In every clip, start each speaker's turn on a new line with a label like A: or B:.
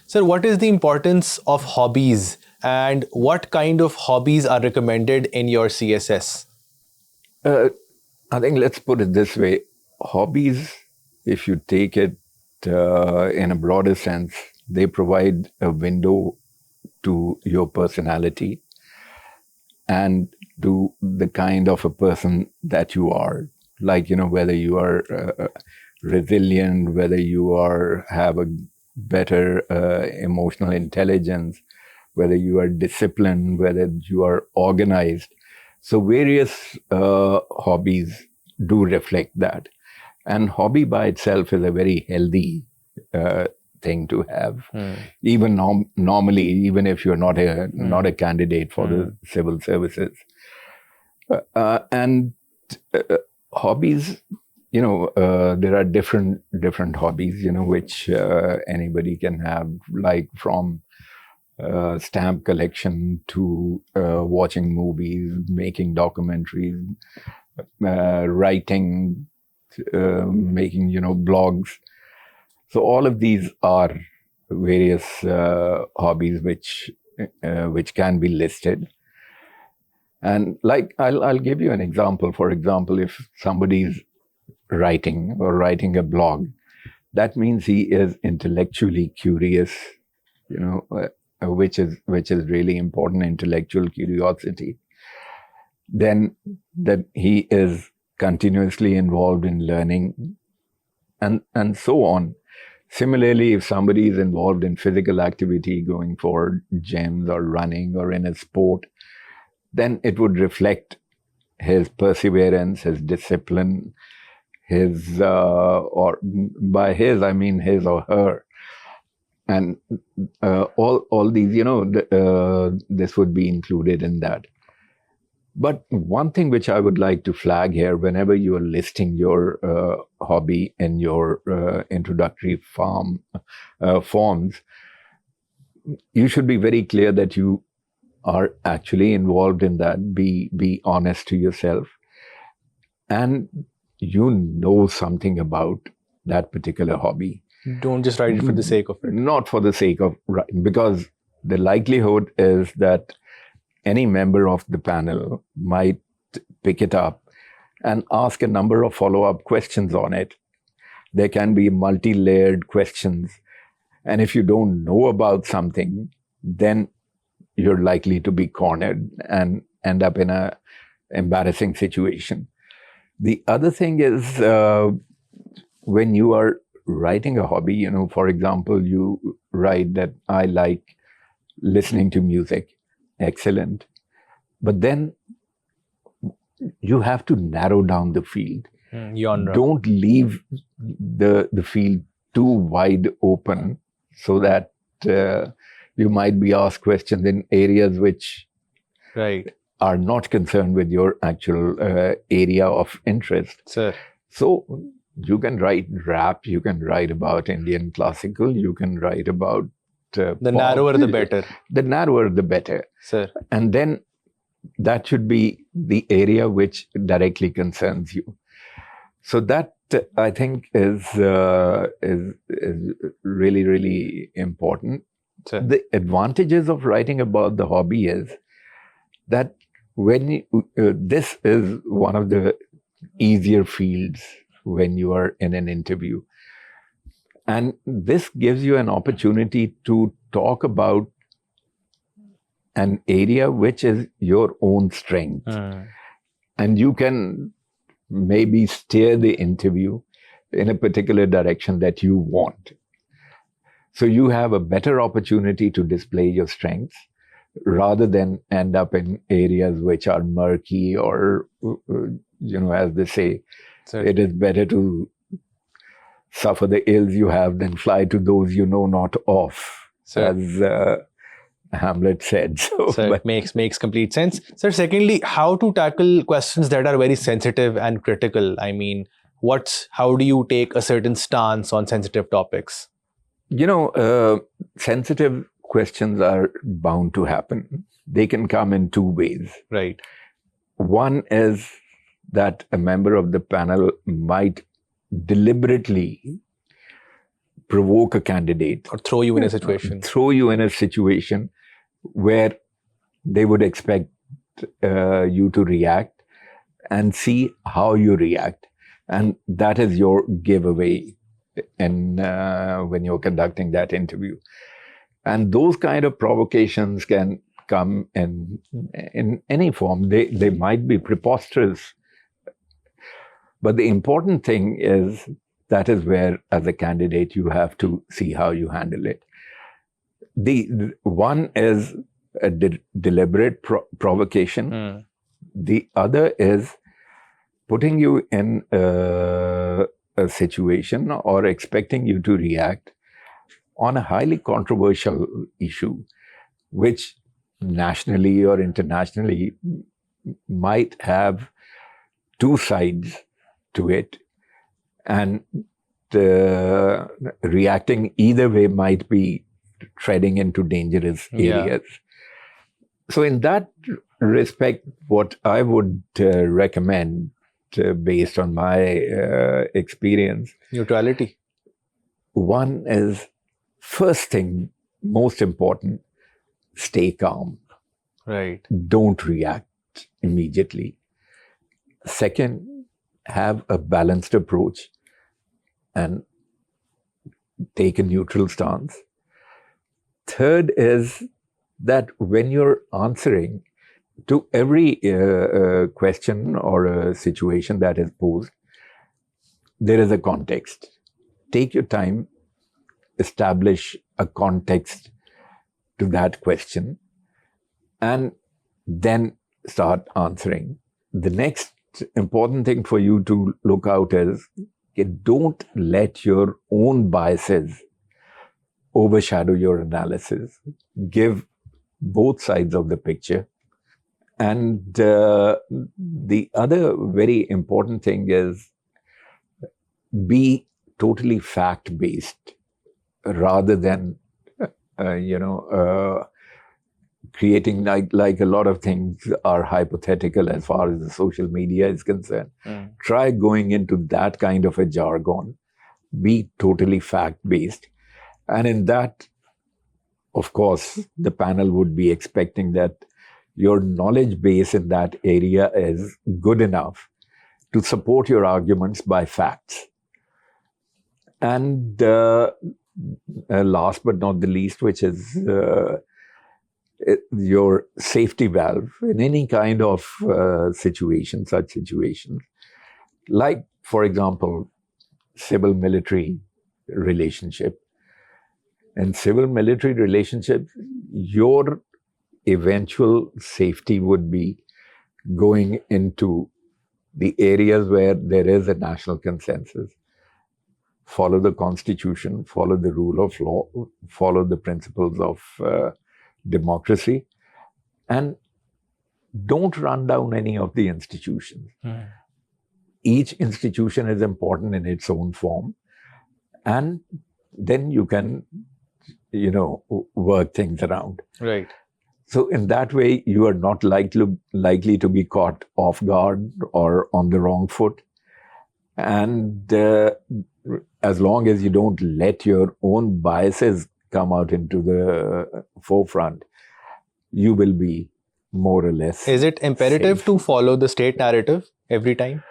A: Sir, what is the importance of hobbies and what kind of hobbies are recommended in your CSS?
B: I think let's put it this way. Hobbies, if you take it in a broader sense, they provide a window to your personality and to the kind of a person that you are. Like, whether you are resilient, whether you have a better emotional intelligence, whether you are disciplined, whether you are organized. So various hobbies do reflect that. And hobby by itself is a very healthy thing to have. Even normally, even if you're not a candidate for the civil services. And hobbies, there are different hobbies, which anybody can have, like from stamp collection to watching movies, making documentaries, writing, making, blogs. So all of these are various hobbies which can be listed. And like, I'll give you an example. For example, if somebody's writing a blog, that means he is intellectually curious, which is really important, intellectual curiosity. Then that he is continuously involved in learning and so on. Similarly, if somebody is involved in physical activity, going for gyms or running or in a sport, then it would reflect his perseverance, his discipline, his, or by his, I mean his or her. And all these, this would be included in that. But one thing which I would like to flag here, whenever you are listing your hobby in your introductory forms, you should be very clear that you are actually involved in that. Be honest to yourself, and you know something about that particular hobby.
A: Don't just write it for the sake of it.
B: Not for the sake of writing, because the likelihood is that any member of the panel might pick it up and ask a number of follow-up questions on it. There can be multi-layered questions. And if you don't know about something, then you're likely to be cornered and end up in an embarrassing situation. The other thing is, when you are writing a hobby, for example, you write that I like listening to music. Excellent. But then you have to narrow down the field.
A: Genre.
B: Don't leave the field too wide open so that you might be asked questions in areas which are not concerned with your actual area of interest.
A: Sir.
B: So you can write rap, you can write about Indian classical, you can write about
A: the narrower the better.
B: The narrower the better.
A: Sir.
B: And then that should be the area which directly concerns you. So that, I think, is really, really important.
A: Sir.
B: The advantages of writing about the hobby is that when this is one of the easier fields when you are in an interview. And this gives you an opportunity to talk about an area which is your own strength. And you can maybe steer the interview in a particular direction that you want. So you have a better opportunity to display your strengths rather than end up in areas which are murky or, as they say, it is better to suffer the ills you have than fly to those you know not of, as Hamlet said.
A: So it makes complete sense. Sir, secondly, how to tackle questions that are very sensitive and critical? I mean, how do you take a certain stance on sensitive topics?
B: Sensitive questions are bound to happen. They can come in two ways.
A: Right.
B: One is that a member of the panel might deliberately provoke a candidate,
A: Or throw you in a situation.
B: throw you in a situation where they would expect you to react, and see how you react. And that is your giveaway when you're conducting that interview. And those kind of provocations can come in any form. They might be preposterous. But the important thing is, that is where, as a candidate, you have to see how you handle it. The one is a deliberate provocation. The other is putting you in a situation or expecting you to react on a highly controversial issue, which nationally or internationally might have two sides to it. And reacting either way might be treading into dangerous areas. So in that respect, what I would recommend, based on my experience,
A: Neutrality.
B: One is, first thing, most important, stay calm.
A: Right.
B: Don't react immediately. Second, have a balanced approach and take a neutral stance. Third is that when you're answering to every question or a situation that is posed, there is a context. Take your time, establish a context to that question, and then start answering. The next important thing for you to look out is, don't let your own biases overshadow your analysis. Give both sides of the picture. And the other very important thing is, be totally fact-based rather than, creating like a lot of things are hypothetical as far as the social media is concerned. Try going into that kind of a jargon. Be totally fact-based. And in that, of course, the panel would be expecting that your knowledge base in that area is good enough to support your arguments by facts. And last but not the least, which is your safety valve in any kind of situation, such situations. Like, for example, civil-military relationship. In civil-military relationships, your eventual safety would be going into the areas where there is a national consensus. Follow the constitution, follow the rule of law, follow the principles of democracy, and don't run down any of the institutions. Each institution is important in its own form, and then you can, work things around.
A: Right.
B: So in that way, you are not likely to be caught off guard or on the wrong foot. And as long as you don't let your own biases come out into the forefront, you will be more or less
A: Is it imperative
B: safe.
A: to follow the state narrative every time?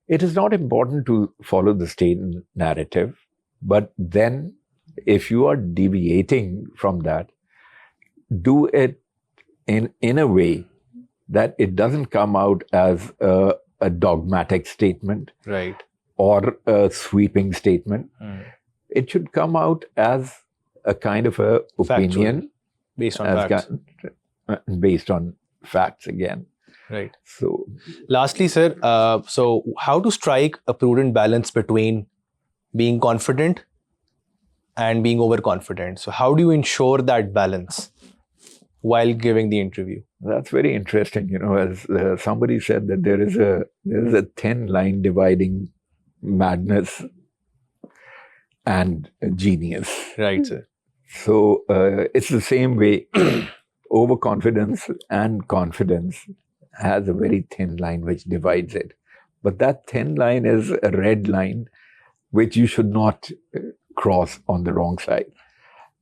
B: It is not important to follow the state narrative, but then if you are deviating from that, do it in a way that it doesn't come out as a dogmatic statement,
A: Right.
B: or a sweeping statement. It should come out as a kind of a opinion.
A: Based on facts.
B: Based on facts again.
A: Right.
B: So,
A: lastly, sir, so how to strike a prudent balance between being confident and being overconfident? So how do you ensure that balance while giving the interview?
B: that's very interesting. As somebody said, that there is a thin line dividing madness and genius.
A: Right, sir.
B: So it's the same way. Overconfidence and confidence has a very thin line which divides it. But that thin line is a red line which you should not cross on the wrong side.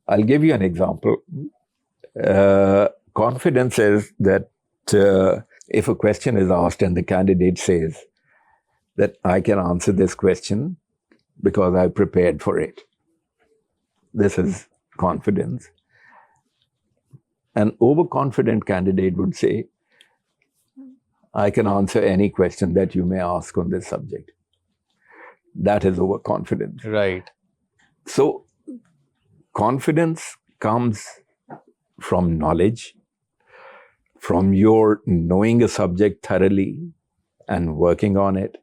B: I'll give you an example. Confidence is that if a question is asked and the candidate says that I can answer this question because I prepared for it. This is confidence. An overconfident candidate would say, I can answer any question that you may ask on this subject. That is overconfidence.
A: Right.
B: So, confidence comes from knowledge, from your knowing a subject thoroughly and working on it.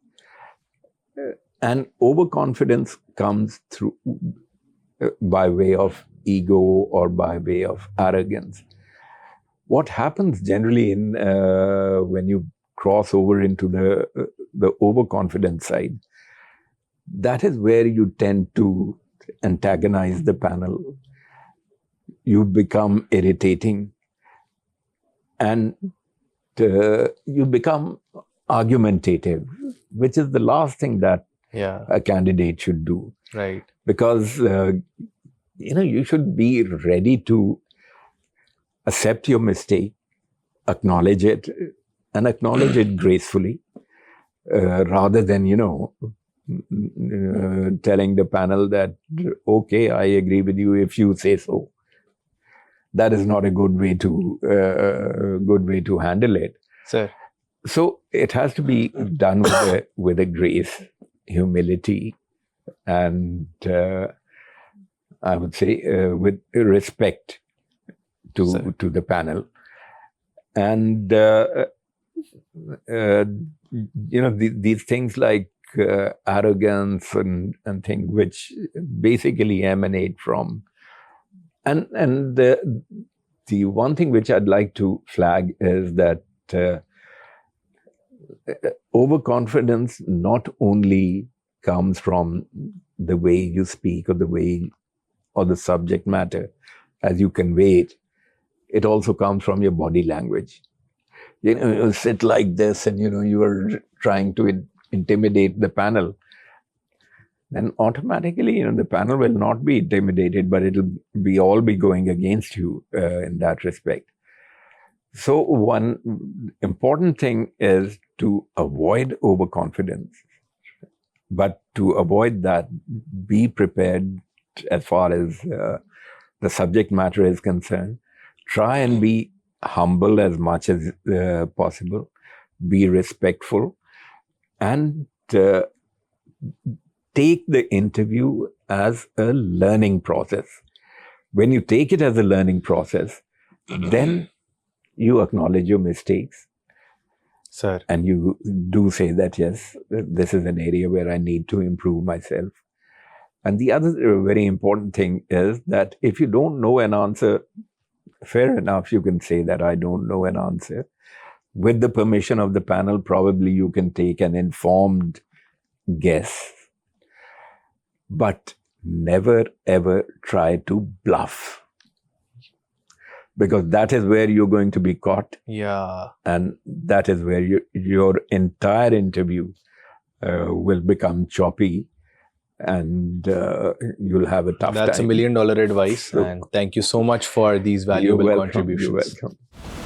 B: And overconfidence comes through by way of ego or by way of arrogance. What happens generally in when you cross over into the overconfident side, that is where you tend to antagonize the panel. You become irritating and you become argumentative, which is the last thing that a candidate should do.
A: Right.
B: Because you should be ready to accept your mistake, acknowledge it, and acknowledge it gracefully, rather than telling the panel that, okay, I agree with you if you say so. That is not a good way to handle it.
A: Sir.
B: So it has to be done with a grace, humility, and I would say with respect to the panel. And these things like arrogance and things which basically emanate from. And the one thing which I'd like to flag is that overconfidence not only comes from the way you speak or the way or the subject matter as you convey it, it also comes from your body language. You sit like this and you are trying to intimidate the panel. Then automatically, the panel will not be intimidated, but it'll all be going against you in that respect. So one important thing is to avoid overconfidence. But to avoid that, be prepared as far as the subject matter is concerned. Try and be humble as much as possible. Be respectful. And take the interview as a learning process. When you take it as a learning process, then you acknowledge your mistakes.
A: Sir.
B: And you do say that, yes, this is an area where I need to improve myself. And the other very important thing is that if you don't know an answer, fair enough, you can say that I don't know an answer. With the permission of the panel, probably you can take an informed guess. But never, ever try to bluff. Because that is where you're going to be caught.
A: Yeah.
B: And that is where your entire interview will become choppy and you'll have a tough time.
A: That's $1 million advice. And thank you so much for these valuable contributions.
B: You're welcome.